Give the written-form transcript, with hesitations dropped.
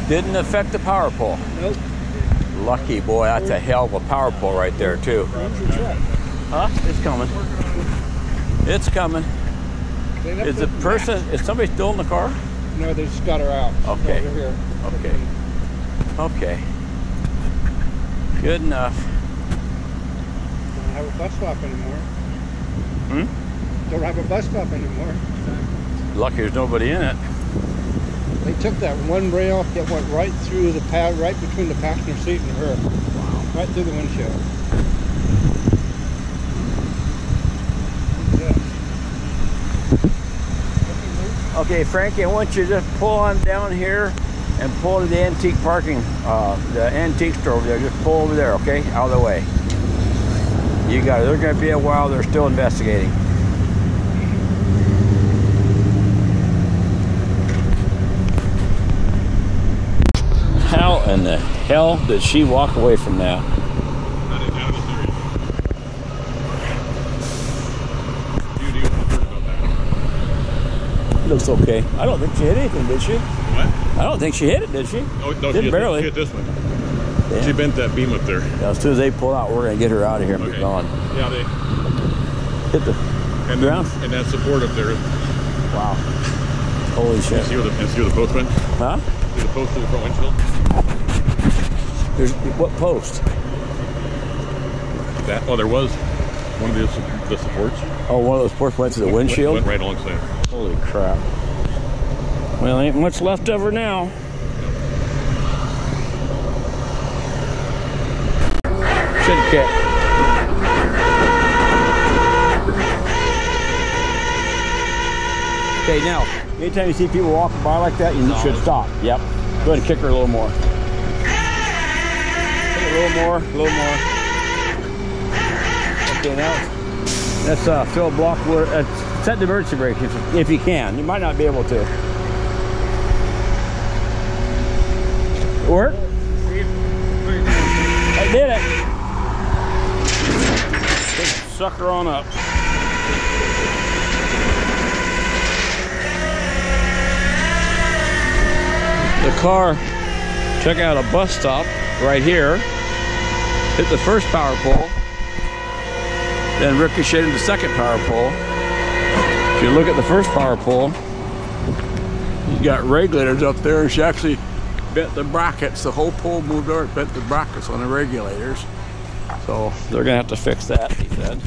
Didn't affect the power pole. Nope. Lucky boy, that's a hell of a power pole right there too. Huh? It's coming. It's coming. Is the person, is somebody still in the car? No, they just got her out. Okay. Over here. Okay. Okay. Good enough. Don't have a bus stop anymore. Hmm? Don't have a bus stop anymore. Lucky there's nobody in it. They took that one rail that went right through the pad, right between the passenger seat and her. Wow. Right through the windshield. Yeah. Okay, Frankie, I want you to just pull on down here and pull to the antique parking, the antique store over there. Just pull over there, okay? Out of the way. You got it. They're going to be a while. They're still investigating. How in the hell did she walk away from that? Looks okay. I don't think she hit anything, did she? What? I don't think she hit it, did she? Oh, no, did barely. She hit this one. Yeah. She bent that beam up there. Yeah, as soon as they pull out, we're going to get her out of here and be gone. Yeah, they hit the ground. And that support up there. Wow. Holy shit. See where the post went? Huh? See the post to the front windshield? There's what post? That, oh, there was one of the supports. Oh, one of those supports went to the windshield? Went right alongside. Holy crap. Well, ain't much left of her now. Should kick. Okay, now, anytime you see people walking by like that, you should stop. Yep. Go ahead and kick her a little more. Kick her a little more, a little more. Okay, now let's throw a block where set the emergency brake if you can. You might not be able to. Work? I did it. Just suck her on up. The car took out a bus stop right here, hit the first power pole, then ricocheted the second power pole. If you look at the first power pole, you got regulators up there, and she actually bent the brackets. The whole pole moved over, bent the brackets on the regulators. So they're gonna have to fix that, he said.